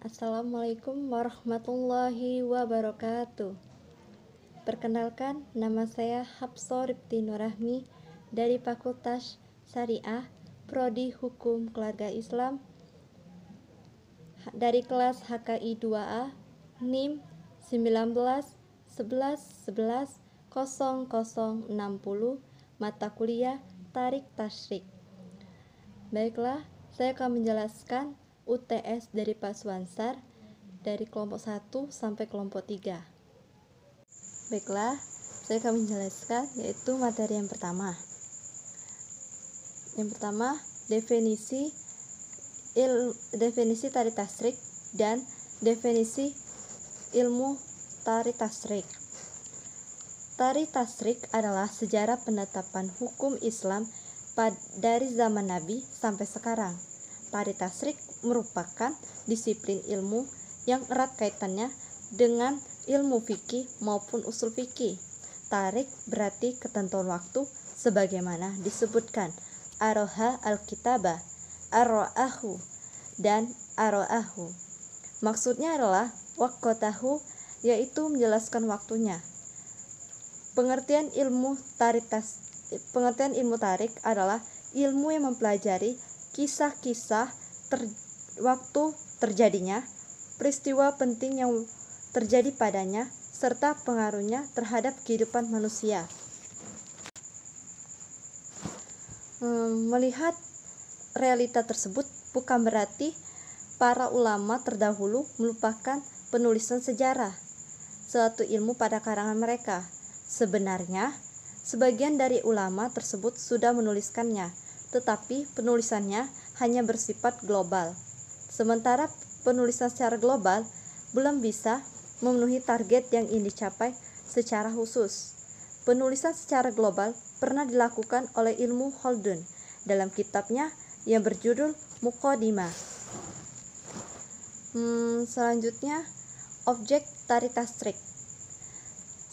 Assalamualaikum warahmatullahi wabarakatuh. Perkenalkan, nama saya Hapsah Rifti Nurahmi dari Fakultas Syariah Prodi Hukum Keluarga Islam dari kelas HKI 2A NIM 19 11 11 00 60 mata kuliah Tarik Tasyrik. Baiklah, saya akan menjelaskan UTS dari Pak Suansar dari kelompok 1 sampai kelompok 3. Baiklah, saya akan menjelaskan yaitu materi yang pertama. Yang pertama, definisi tari tasrik dan definisi ilmu tari tasrik. Tari tasrik adalah sejarah penetapan hukum Islam dari zaman Nabi sampai sekarang. Tari tasrik merupakan disiplin ilmu yang erat kaitannya dengan ilmu fikih maupun usul fikih. Tarik berarti ketentuan waktu sebagaimana disebutkan aroha al-kitabah, aro'ahu, dan aro'ahu. Maksudnya adalah waqtahu, yaitu menjelaskan waktunya. Pengertian ilmu tarik adalah ilmu yang mempelajari kisah-kisah waktu terjadinya peristiwa penting yang terjadi padanya serta pengaruhnya terhadap kehidupan manusia. Melihat realita tersebut bukan berarti para ulama terdahulu melupakan penulisan sejarah, suatu ilmu pada karangan mereka. Sebenarnya, sebagian dari ulama tersebut sudah menuliskannya, tetapi penulisannya hanya bersifat global. Sementara penulisan secara global belum bisa memenuhi target yang ingin dicapai secara khusus. Penulisan secara global pernah dilakukan oleh Ibnu Khaldun dalam kitabnya yang berjudul Muqaddimah. Selanjutnya, objek tari tasrik.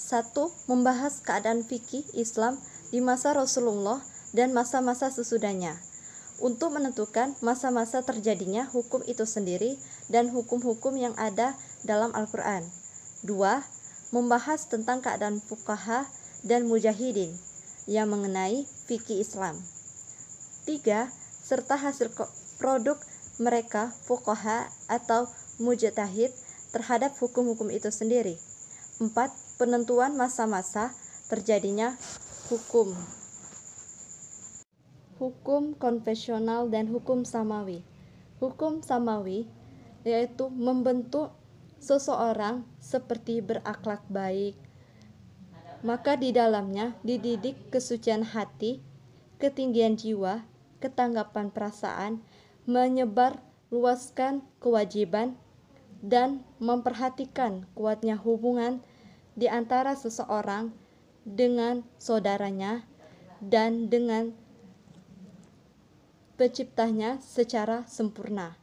1. Membahas keadaan fikih Islam di masa Rasulullah dan masa-masa sesudahnya untuk menentukan masa-masa terjadinya hukum itu sendiri dan hukum-hukum yang ada dalam Al-Quran. 2. Membahas tentang keadaan fuqaha dan mujahidin yang mengenai fikih Islam. 3. Serta hasil produk mereka fuqaha atau mujtahid terhadap hukum-hukum itu sendiri. 4. Penentuan masa-masa terjadinya hukum konvensional dan hukum samawi. Hukum samawi yaitu membentuk seseorang seperti berakhlak baik, maka di dalamnya dididik kesucian hati, ketinggian jiwa, ketanggapan perasaan, menyebar luaskan kewajiban, dan memperhatikan kuatnya hubungan di antara seseorang dengan saudaranya dan dengan penciptanya secara sempurna.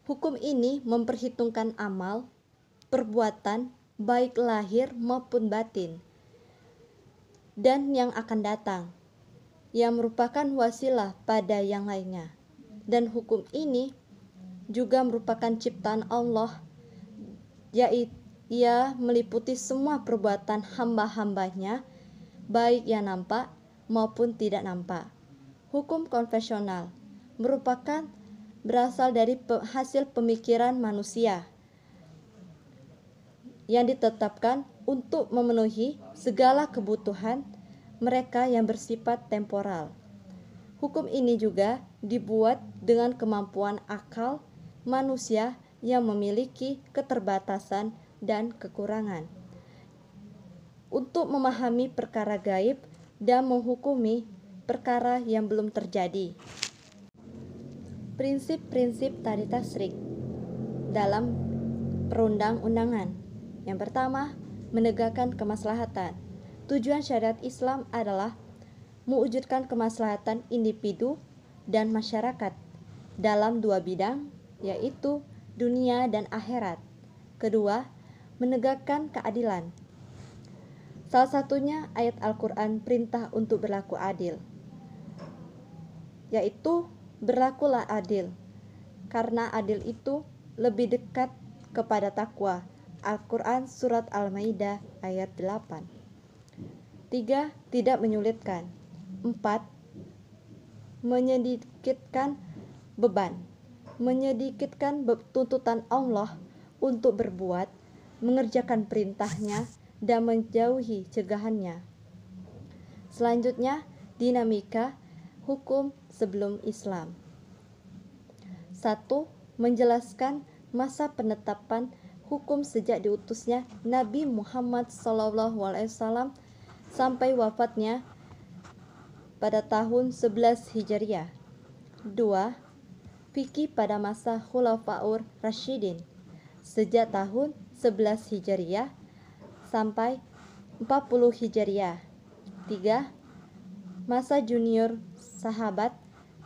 Hukum ini memperhitungkan amal, perbuatan, baik lahir maupun batin, dan yang akan datang, yang merupakan wasilah pada yang lainnya. Dan hukum ini juga merupakan ciptaan Allah, yaitu ia meliputi semua perbuatan hamba-hambanya, baik yang nampak maupun tidak nampak. Hukum konvensional merupakan berasal dari hasil pemikiran manusia yang ditetapkan untuk memenuhi segala kebutuhan mereka yang bersifat temporal. Hukum ini juga dibuat dengan kemampuan akal manusia yang memiliki keterbatasan dan kekurangan untuk memahami perkara gaib dan menghukumi perkara yang belum terjadi. Prinsip-prinsip tari tasrik dalam perundang-undangan. Yang pertama, menegakkan kemaslahatan. Tujuan syariat Islam adalah mewujudkan kemaslahatan individu dan masyarakat dalam dua bidang, yaitu dunia dan akhirat. Kedua, menegakkan keadilan. Salah satunya ayat Al-Quran perintah untuk berlaku adil, yaitu berlakulah adil karena adil itu lebih dekat kepada takwa. Al-Quran Surat Al-Maidah ayat 8. 3. Tidak menyulitkan. 4. Menyedikitkan beban. Menyedikitkan tuntutan Allah untuk berbuat, mengerjakan perintahnya, dan menjauhi cegahannya. Selanjutnya, dinamika hukum sebelum Islam. 1. Menjelaskan masa penetapan hukum sejak diutusnya Nabi Muhammad SAW sampai wafatnya pada tahun 11 Hijriah. 2. Fikih pada masa Khulafaur Rasyidin sejak tahun 11 Hijriah sampai 40 Hijriah. 3. Masa junior sahabat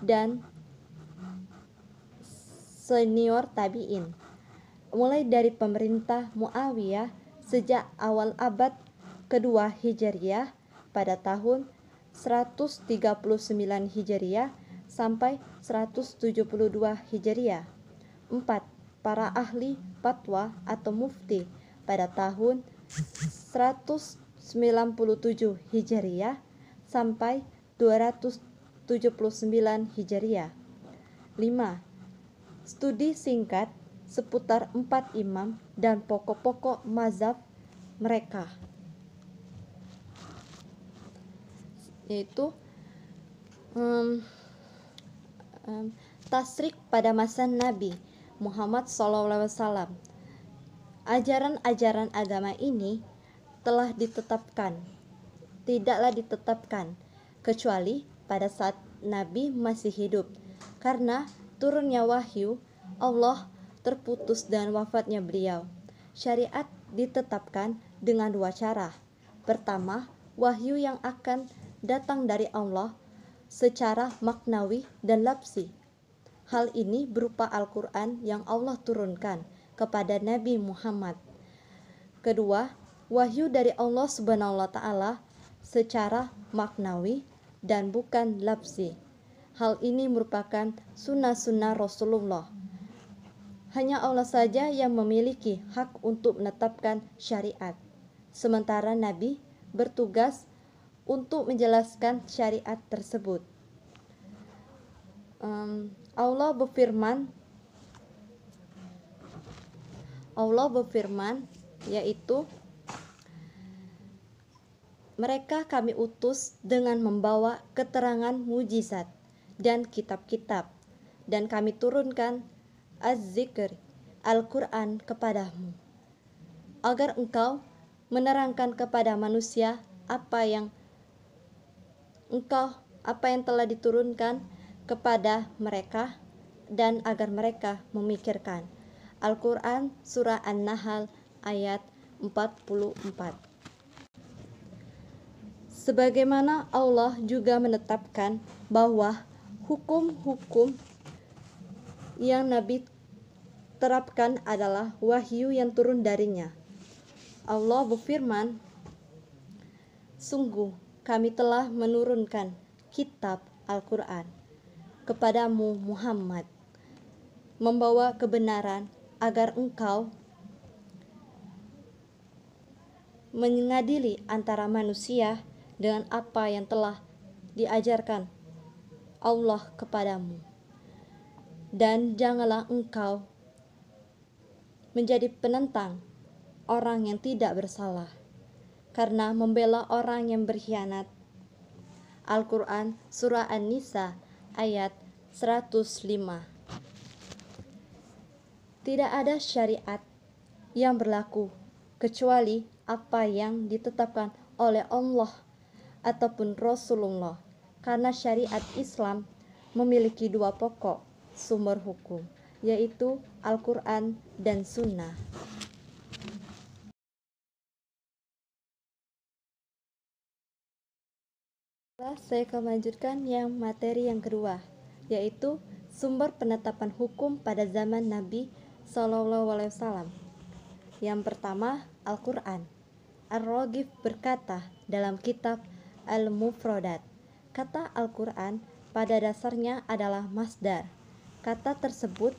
dan senior tabi'in, mulai dari pemerintah Muawiyah sejak awal abad kedua Hijriah pada tahun 139 Hijriah sampai 172 Hijriah. 4. Para ahli fatwa atau mufti pada tahun 197 Hijriah sampai 279 Hijriah. 5. Studi singkat seputar 4 imam dan pokok-pokok mazhab mereka, yaitu tasyrik pada masa Nabi Muhammad SAW. Ajaran-ajaran agama ini tidaklah ditetapkan kecuali pada saat Nabi masih hidup, karena turunnya wahyu Allah terputus dan wafatnya beliau. Syariat ditetapkan dengan 2 cara. Pertama, wahyu yang akan datang dari Allah secara maknawi dan lafzi. Hal ini berupa Al-Quran yang Allah turunkan kepada Nabi Muhammad. Kedua, wahyu dari Allah SWT secara maknawi dan bukan lafzi. Hal ini merupakan sunnah-sunnah Rasulullah. Hanya Allah saja yang memiliki hak untuk menetapkan syariat, sementara Nabi bertugas untuk menjelaskan syariat tersebut. Allah berfirman, yaitu, mereka kami utus dengan membawa keterangan mujizat dan kitab-kitab, dan kami turunkan Az-Zikr, Al-Quran kepadamu, agar engkau menerangkan kepada manusia apa yang telah diturunkan kepada mereka, dan agar mereka memikirkan. Al-Quran Surah An-Nahl ayat 44. Sebagaimana Allah juga menetapkan bahwa hukum-hukum yang Nabi terapkan adalah wahyu yang turun darinya. Allah berfirman, sungguh kami telah menurunkan kitab Al-Quran kepadamu Muhammad, membawa kebenaran agar engkau mengadili antara manusia dengan apa yang telah diajarkan Allah kepadamu. Dan janganlah engkau menjadi penentang orang yang tidak bersalah, karena membela orang yang berkhianat. Al-Quran Surah An-Nisa ayat 105. Tidak ada syariat yang berlaku kecuali apa yang ditetapkan oleh Allah ataupun Rasulullah, karena syariat Islam memiliki 2 pokok sumber hukum, yaitu Al-Quran dan Sunnah. Saya akan melanjutkan yang materi yang kedua, yaitu sumber penetapan hukum pada zaman Nabi SAW. Yang pertama, Al-Quran. Ar-Raghib berkata dalam kitab Al-Mufradat, kata Al-Quran pada dasarnya adalah masdar. Kata tersebut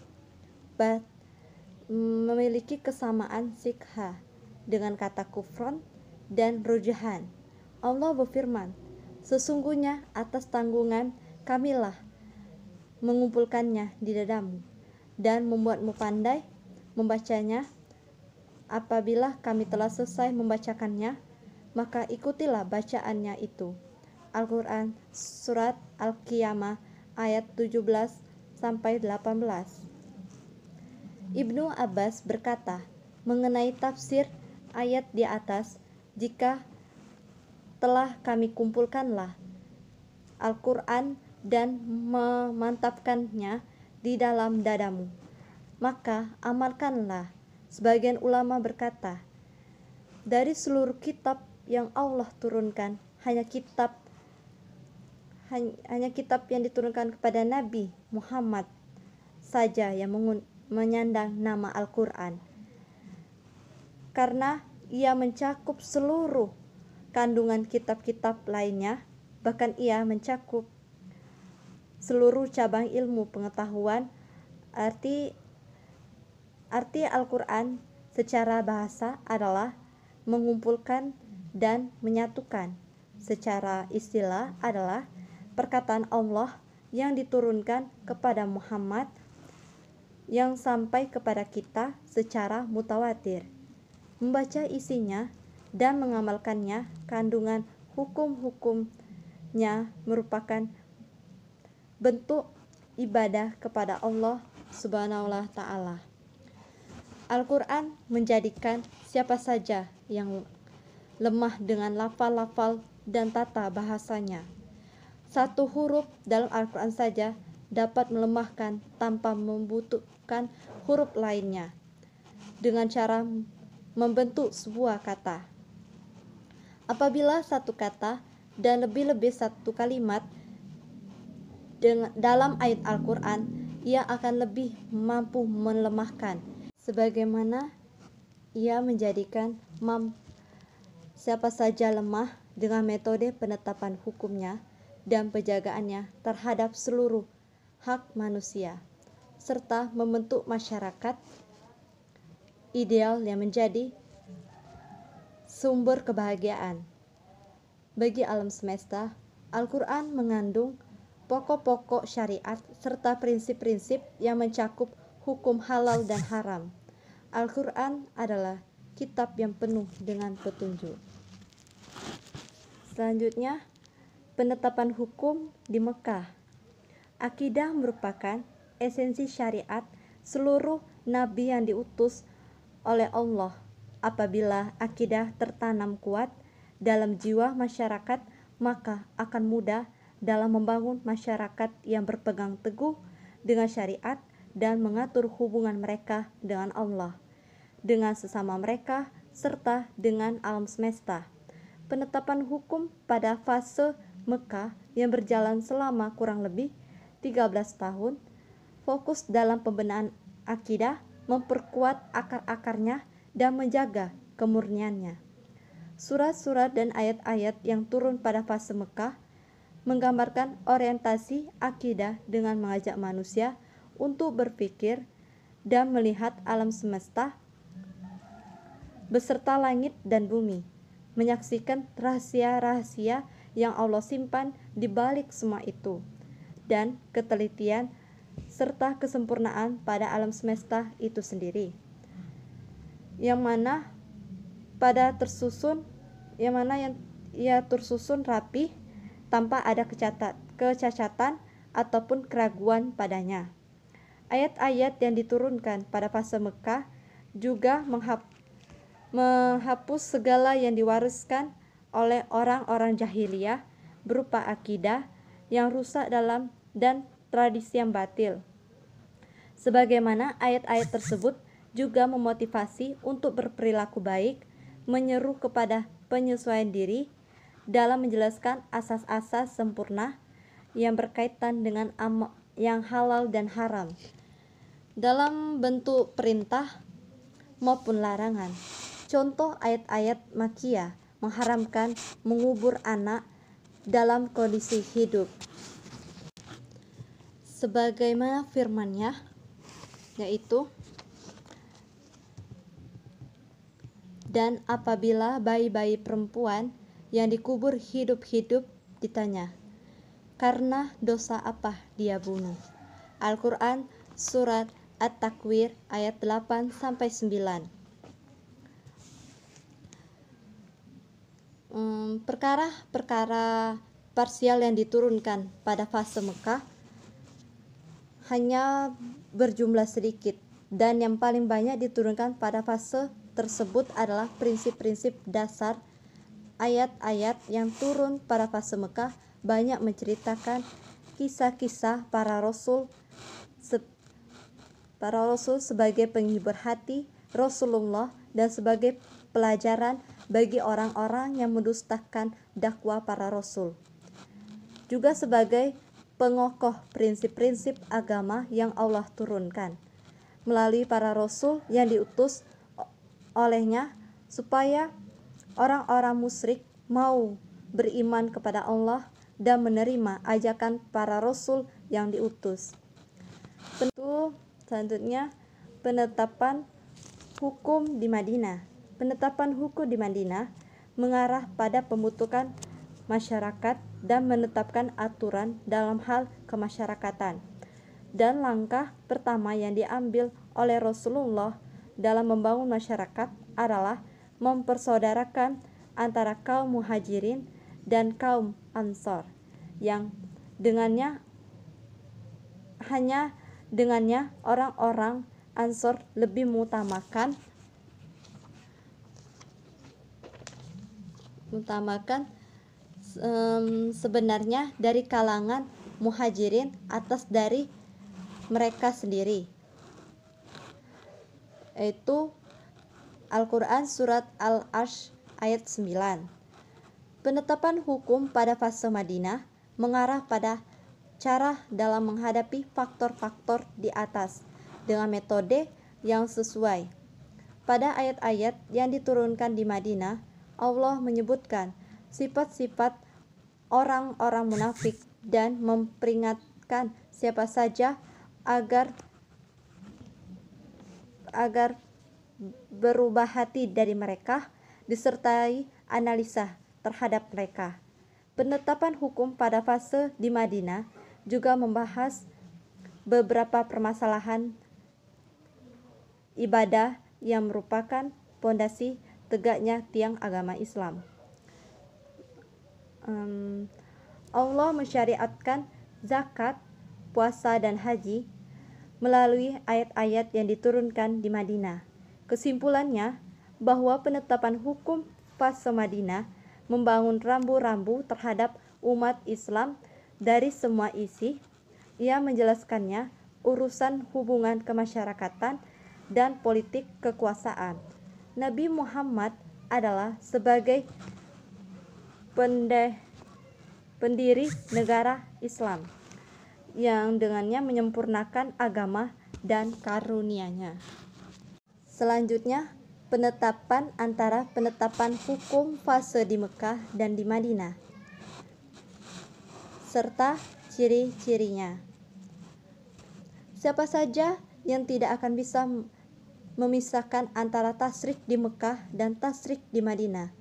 memiliki kesamaan sikha dengan kata kufron dan rujahan. Allah berfirman, sesungguhnya atas tanggungan kamilah mengumpulkannya di dadamu dan membuatmu pandai membacanya. Apabila kami telah selesai membacakannya, maka ikutilah bacaannya itu. Al-Quran Surat Al-Qiyamah ayat 17-18. Ibnu Abbas berkata mengenai tafsir ayat di atas, jika telah kami kumpulkanlah Al-Quran dan memantapkannya di dalam dadamu, maka amalkanlah. Sebagian ulama berkata, dari seluruh kitab yang Allah turunkan, hanya kitab yang diturunkan kepada Nabi Muhammad saja yang menyandang nama Al-Quran, karena ia mencakup seluruh kandungan kitab-kitab lainnya, bahkan ia mencakup seluruh cabang ilmu pengetahuan. Arti Al-Quran secara bahasa adalah mengumpulkan dan menyatukan. Secara istilah adalah perkataan Allah yang diturunkan kepada Muhammad yang sampai kepada kita secara mutawatir. Membaca isinya dan mengamalkannya, kandungan hukum-hukumnya merupakan bentuk ibadah kepada Allah Subhanahu wa ta'ala. Al-Quran menjadikan siapa saja yang lemah dengan lafal-lafal dan tata bahasanya. Satu huruf dalam Al-Quran saja dapat melemahkan tanpa membutuhkan huruf lainnya dengan cara membentuk sebuah kata. Apabila satu kata dan lebih-lebih satu kalimat dalam ayat Al-Quran, ia akan lebih mampu melemahkan, sebagaimana ia menjadikan siapa saja lemah dengan metode penetapan hukumnya dan penjagaannya terhadap seluruh hak manusia, serta membentuk masyarakat ideal yang menjadi sumber kebahagiaan bagi alam semesta. Al-Quran mengandung pokok-pokok syariat serta prinsip-prinsip yang mencakup hukum halal dan haram. Al-Quran adalah kitab yang penuh dengan petunjuk. Selanjutnya, penetapan hukum di Mekah. Akidah merupakan esensi syariat seluruh nabi yang diutus oleh Allah. Apabila akidah tertanam kuat dalam jiwa masyarakat, maka akan mudah dalam membangun masyarakat yang berpegang teguh dengan syariat dan mengatur hubungan mereka dengan Allah, dengan sesama mereka, serta dengan alam semesta. Penetapan hukum pada fase Mekah yang berjalan selama kurang lebih 13 tahun, fokus dalam pembenahan akidah, memperkuat akar-akarnya, dan menjaga kemurniannya. Surat-surat dan ayat-ayat yang turun pada fase Mekah menggambarkan orientasi akidah dengan mengajak manusia untuk berpikir dan melihat alam semesta beserta langit dan bumi, menyaksikan rahasia-rahasia yang Allah simpan di balik semua itu, dan ketelitian serta kesempurnaan pada alam semesta itu sendiri, yang mana ia tersusun rapi tanpa ada kecacatan ataupun keraguan padanya. Ayat-ayat yang diturunkan pada fase Mekah juga menghapus segala yang diwariskan oleh orang-orang jahiliyah berupa akidah yang rusak dan tradisi yang batil. Sebagaimana ayat-ayat tersebut juga memotivasi untuk berperilaku baik, menyeru kepada penyesuaian diri dalam menjelaskan asas-asas sempurna yang berkaitan dengan yang halal dan haram dalam bentuk perintah maupun larangan. Contoh ayat-ayat Makkiyah mengharamkan mengubur anak dalam kondisi hidup, sebagaimana firman-Nya, yaitu, dan apabila bayi-bayi perempuan yang dikubur hidup-hidup ditanya, karena dosa apa dia bunuh? Al-Quran Surat At-Takwir ayat 8-9. Perkara-perkara parsial yang diturunkan pada fase Mekah hanya berjumlah sedikit, dan yang paling banyak diturunkan pada fase tersebut adalah prinsip-prinsip dasar. Ayat-ayat yang turun pada fase Mekah banyak menceritakan kisah-kisah para rasul sebagai penghibur hati Rasulullah dan sebagai pelajaran bagi orang-orang yang mendustakan dakwah para rasul, juga sebagai pengokoh prinsip-prinsip agama yang Allah turunkan melalui para rasul yang diutus olehnya, supaya orang-orang musyrik mau beriman kepada Allah dan menerima ajakan para rasul yang diutus. Selanjutnya, penetapan hukum di Madinah. Penetapan hukum di Madinah mengarah pada pembentukan masyarakat dan menetapkan aturan dalam hal kemasyarakatan. Dan langkah pertama yang diambil oleh Rasulullah dalam membangun masyarakat adalah mempersaudarakan antara kaum muhajirin dan kaum ansor, yang dengannya orang-orang ansor lebih mengutamakan sebenarnya dari kalangan muhajirin atas dari mereka sendiri, yaitu Al-Quran Surat Al-Asy ayat 9. Penetapan hukum pada fase Madinah mengarah pada cara dalam menghadapi faktor-faktor di atas dengan metode yang sesuai. Pada ayat-ayat yang diturunkan di Madinah, Allah menyebutkan sifat-sifat orang-orang munafik dan memperingatkan siapa saja agar berubah hati dari mereka, disertai analisa terhadap mereka. Penetapan hukum pada fase di Madinah juga membahas beberapa permasalahan ibadah yang merupakan pondasi tegaknya tiang agama Islam. Allah mensyariatkan zakat, puasa, dan haji melalui ayat-ayat yang diturunkan di Madinah. Kesimpulannya, bahwa penetapan hukum fase Madinah membangun rambu-rambu terhadap umat Islam dari semua isi. Ia menjelaskannya urusan hubungan kemasyarakatan dan politik kekuasaan. Nabi Muhammad adalah sebagai pendiri negara Islam yang dengannya menyempurnakan agama dan karunia-Nya. Selanjutnya, penetapan antara penetapan hukum fase di Mekah dan di Madinah serta ciri-cirinya. Siapa saja yang tidak akan bisa memisahkan antara tasyrik di Mekah dan tasyrik di Madinah,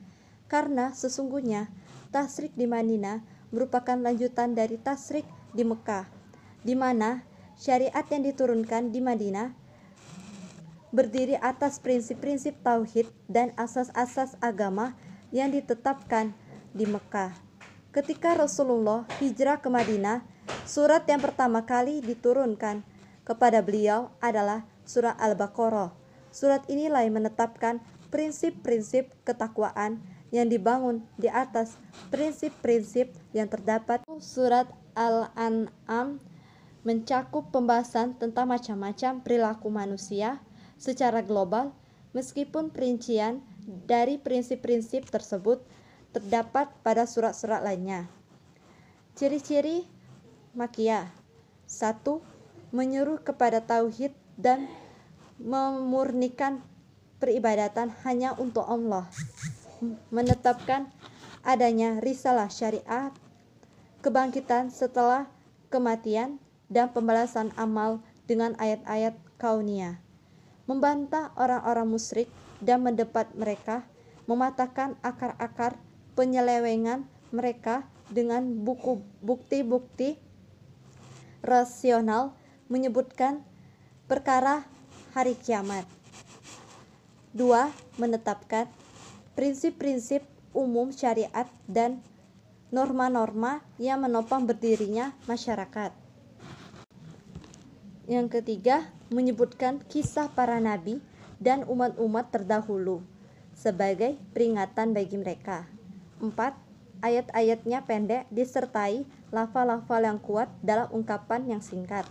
karena sesungguhnya tasyrik di Madinah merupakan lanjutan dari tasyrik di Mekah, di mana syariat yang diturunkan di Madinah berdiri atas prinsip-prinsip tauhid dan asas-asas agama yang ditetapkan di Mekah. Ketika Rasulullah hijrah ke Madinah, surat yang pertama kali diturunkan kepada beliau adalah surah Al-Baqarah. Surat inilah yang menetapkan prinsip-prinsip ketakwaan yang dibangun di atas prinsip-prinsip yang terdapat. Surat Al-An'am mencakup pembahasan tentang macam-macam perilaku manusia secara global, meskipun perincian dari prinsip-prinsip tersebut terdapat pada surat-surat lainnya. Ciri-ciri Makkiyah. 1. Menyuruh kepada tauhid dan memurnikan peribadatan hanya untuk Allah. Menetapkan adanya risalah syariat, kebangkitan setelah kematian, dan pembalasan amal dengan ayat-ayat kauniyah, membantah orang-orang musyrik dan mendebat mereka, mematahkan akar-akar penyelewengan mereka dengan bukti-bukti rasional, menyebutkan perkara hari kiamat. 2. Menetapkan prinsip-prinsip umum syariat dan norma-norma yang menopang berdirinya masyarakat. Yang ketiga, menyebutkan kisah para nabi dan umat-umat terdahulu sebagai peringatan bagi mereka. 4. Ayat-ayatnya pendek disertai lafal-lafal yang kuat dalam ungkapan yang singkat.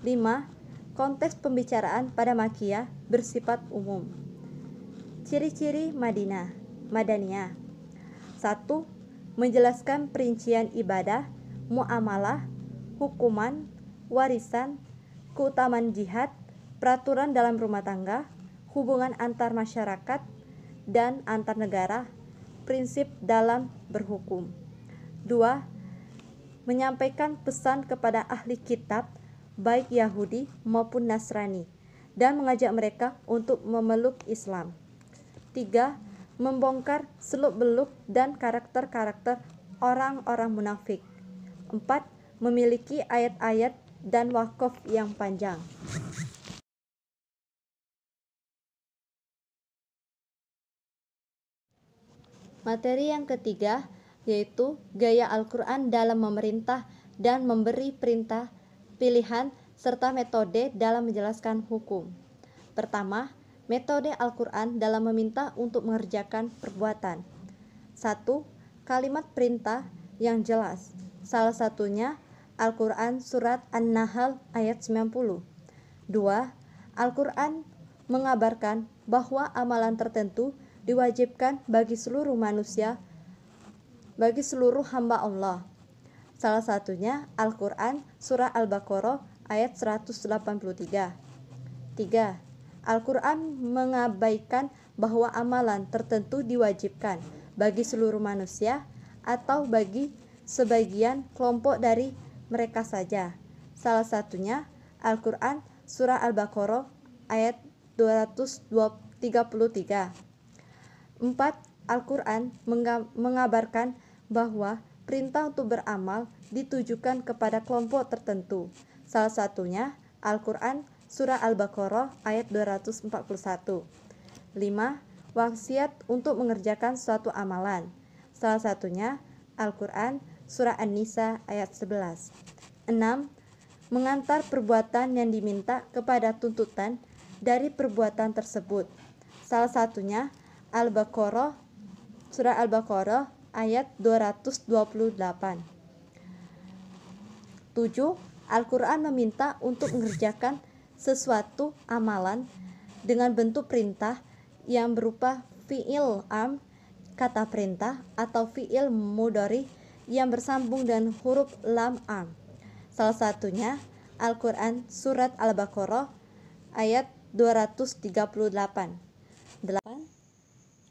5. Konteks pembicaraan pada Makkiyah bersifat umum. Ciri-ciri Madaniyah. 1. Menjelaskan perincian ibadah, muamalah, hukuman, warisan, keutamaan jihad, peraturan dalam rumah tangga, hubungan antar masyarakat dan antar negara, prinsip dalam berhukum. 2. Menyampaikan pesan kepada ahli kitab, baik Yahudi maupun Nasrani, dan mengajak mereka untuk memeluk Islam. 3. Membongkar seluk-beluk dan karakter-karakter orang-orang munafik. 4. Memiliki ayat-ayat dan wakaf yang panjang. Materi yang ketiga yaitu gaya Al-Quran dalam memerintah dan memberi perintah, pilihan, serta metode dalam menjelaskan hukum. Pertama, metode Al-Quran dalam meminta untuk mengerjakan perbuatan. 1. Kalimat perintah yang jelas. Salah satunya Al-Quran Surat An-Nahl ayat 90. 2. Al-Quran mengabarkan bahwa amalan tertentu diwajibkan bagi seluruh manusia, bagi seluruh hamba Allah. Salah satunya Al-Quran Surah Al-Baqarah ayat 183. 3. Al-Quran mengabaikan bahwa amalan tertentu diwajibkan bagi seluruh manusia atau bagi sebagian kelompok dari mereka saja. Salah satunya Al-Quran Surah Al-Baqarah ayat 233. 4. Al-Quran mengabarkan bahwa perintah untuk beramal ditujukan kepada kelompok tertentu. Salah satunya Al-Quran Surah Al-Baqarah ayat 241. 5. Wasiat untuk mengerjakan suatu amalan. Salah satunya Al-Quran Surah An-Nisa ayat 11. 6. Mengantar perbuatan yang diminta kepada tuntutan dari perbuatan tersebut. Salah satunya Al-Baqarah Surah Al-Baqarah ayat 228. 7. Al-Quran meminta untuk mengerjakan sesuatu amalan dengan bentuk perintah yang berupa fi'il am, kata perintah, atau fi'il mudhari yang bersambung dengan huruf lam am. Salah satunya Al-Quran Surat Al-Baqarah ayat 238. 8.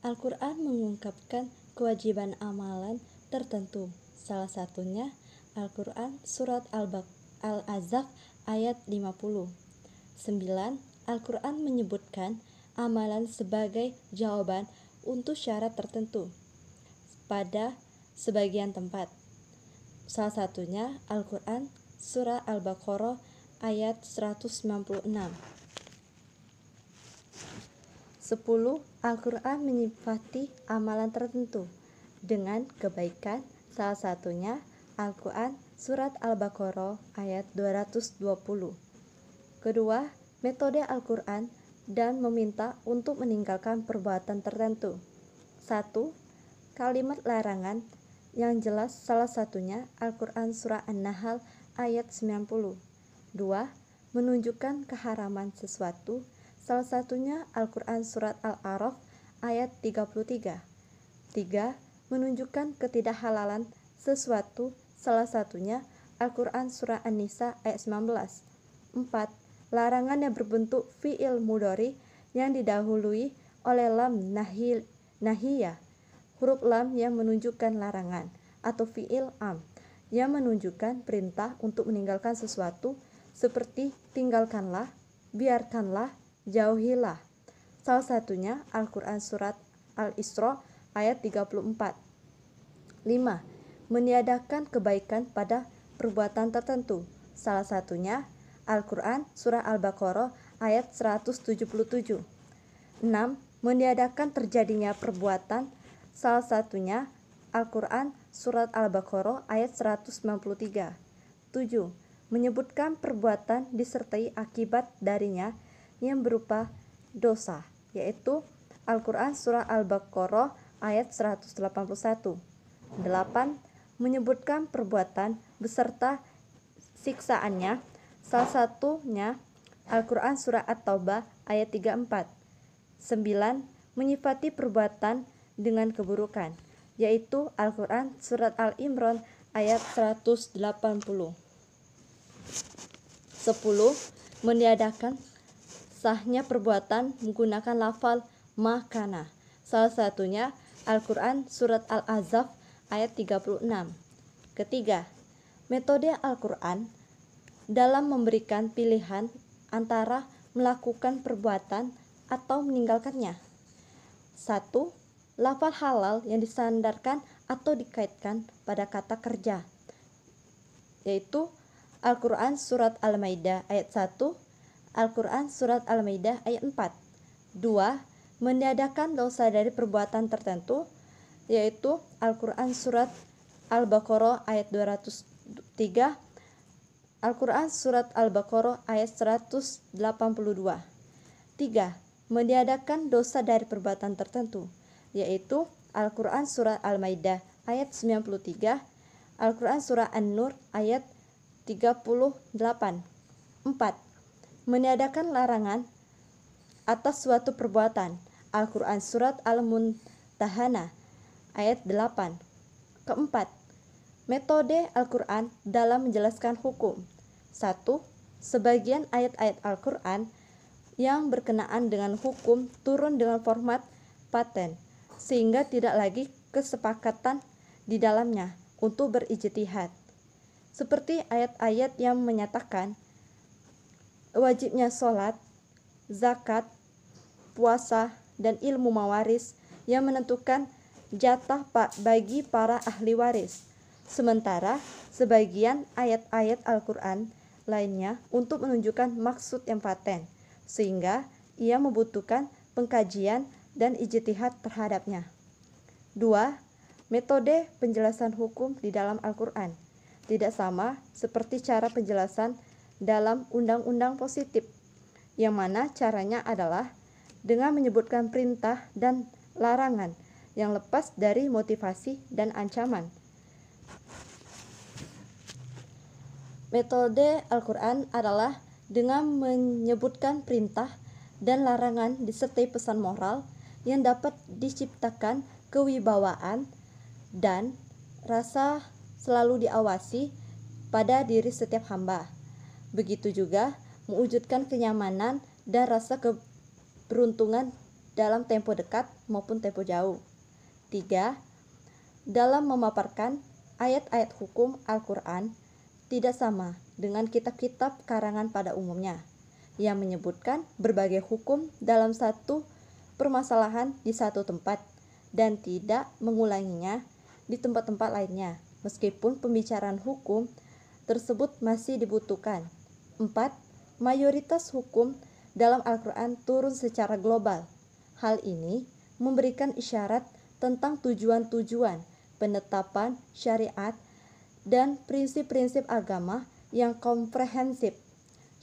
Al-Quran mengungkapkan kewajiban amalan tertentu. Salah satunya Al-Quran Surat Al-Ahzab ayat 50. 9. Al-Quran menyebutkan amalan sebagai jawaban untuk syarat tertentu pada sebagian tempat. Salah satunya Al-Quran Surah Al-Baqarah ayat 196. 10. Al-Quran menyifati amalan tertentu dengan kebaikan. Salah satunya Al-Quran Surat Al-Baqarah ayat 220. Kedua, metode Al-Quran dan meminta untuk meninggalkan perbuatan tertentu. 1. Kalimat larangan yang jelas, salah satunya Al-Quran Surah An-Nahl ayat 90. 2. Menunjukkan keharaman sesuatu, salah satunya Al-Quran Surat Al-A'raf ayat 33. 3. Menunjukkan ketidakhalalan sesuatu, salah satunya Al-Quran Surah An-Nisa ayat 19. 4. Larangan yang berbentuk fi'il mudhari yang didahului oleh lam nahiyah, huruf lam yang menunjukkan larangan, atau fi'il am yang menunjukkan perintah untuk meninggalkan sesuatu, seperti tinggalkanlah, biarkanlah, jauhilah. Salah satunya Al-Quran surat Al-Isra ayat 34. 5. Meniadakan kebaikan pada perbuatan tertentu. Salah satunya Al-Quran surah Al-Baqarah ayat 177. 6. Meniadakan terjadinya perbuatan. Salah satunya Al-Quran surat Al-Baqarah ayat 193. 7. Menyebutkan perbuatan disertai akibat darinya yang berupa dosa, yaitu Al-Quran surah Al-Baqarah ayat 181. 8. Menyebutkan perbuatan beserta siksaannya. Salah satunya Al-Quran surah At-Taubah ayat 34. 9. Menyifati perbuatan dengan keburukan, yaitu Al-Quran surat Al-Imran ayat 180. 10. Meniadakan sahnya perbuatan menggunakan lafal makana. Salah satunya Al-Quran surat Al-Ahzab ayat 36. Ketiga, metode Al-Quran dalam memberikan pilihan antara melakukan perbuatan atau meninggalkannya. 1. Lafal halal yang disandarkan atau dikaitkan pada kata kerja, yaitu Al-Quran surat Al-Maidah ayat 1, Al-Quran surat Al-Maidah ayat 4. 2. Meniadakan dosa dari perbuatan tertentu, yaitu Al-Quran surat Al-Baqarah ayat 203, Al-Quran surat Al-Baqarah ayat 182. 3. Meniadakan dosa dari perbuatan tertentu, yaitu Al-Quran surah Al-Maidah ayat 93, Al-Quran surah An-Nur ayat 38. 4. Meniadakan larangan atas suatu perbuatan, Al-Quran surat Al-Mumtahanah ayat 8. Keempat, metode Al-Quran dalam menjelaskan hukum. 1. Sebagian ayat-ayat Al-Quran yang berkenaan dengan hukum turun dengan format paten, sehingga tidak lagi kesepakatan di dalamnya untuk berijtihad. Seperti ayat-ayat yang menyatakan wajibnya sholat, zakat, puasa, dan ilmu mawaris yang menentukan jatah bagi para ahli waris. Sementara sebagian ayat-ayat Al-Quran lainnya untuk menunjukkan maksud yang paten, sehingga ia membutuhkan pengkajian dan ijtihad terhadapnya. 2. Metode penjelasan hukum di dalam Al-Quran tidak sama seperti cara penjelasan dalam undang-undang positif, yang mana caranya adalah dengan menyebutkan perintah dan larangan yang lepas dari motivasi dan ancaman. Metode Al-Quran adalah dengan menyebutkan perintah dan larangan disertai pesan moral yang dapat diciptakan kewibawaan dan rasa selalu diawasi pada diri setiap hamba. Begitu juga mewujudkan kenyamanan dan rasa keberuntungan dalam tempo dekat maupun tempo jauh. 3. Dalam memaparkan ayat-ayat hukum Al-Quran tidak sama dengan kitab-kitab karangan pada umumnya yang menyebutkan berbagai hukum dalam satu permasalahan di satu tempat dan tidak mengulanginya di tempat-tempat lainnya, meskipun pembicaraan hukum tersebut masih dibutuhkan. 4. Mayoritas hukum dalam Al-Quran turun secara global. Hal ini memberikan isyarat tentang tujuan-tujuan penetapan syariat dan prinsip-prinsip agama yang komprehensif.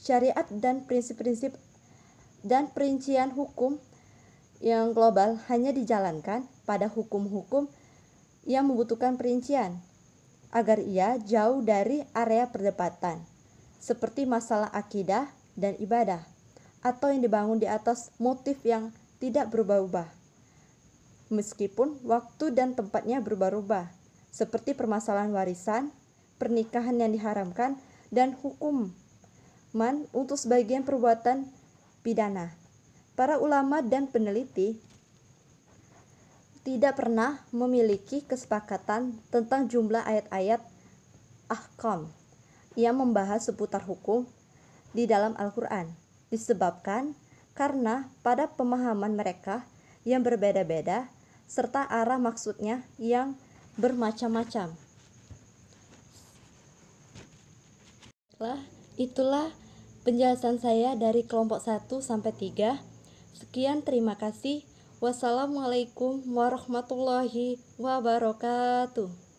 Syariat dan prinsip-prinsip dan perincian hukum yang global hanya dijalankan pada hukum-hukum yang membutuhkan perincian agar ia jauh dari area perdebatan, seperti masalah akidah dan ibadah, atau yang dibangun di atas motif yang tidak berubah-ubah, meskipun waktu dan tempatnya berubah-ubah, seperti permasalahan warisan, pernikahan yang diharamkan, dan hukuman untuk sebagian perbuatan pidana. Para ulama dan peneliti tidak pernah memiliki kesepakatan tentang jumlah ayat-ayat ahkam yang membahas seputar hukum di dalam Al-Quran. disebabkan karena pada pemahaman mereka yang berbeda-beda serta arah maksudnya yang bermacam-macam. Itulah penjelasan saya dari kelompok 1 sampai 3. Sekian, terima kasih. Wassalamualaikum warahmatullahi wabarakatuh.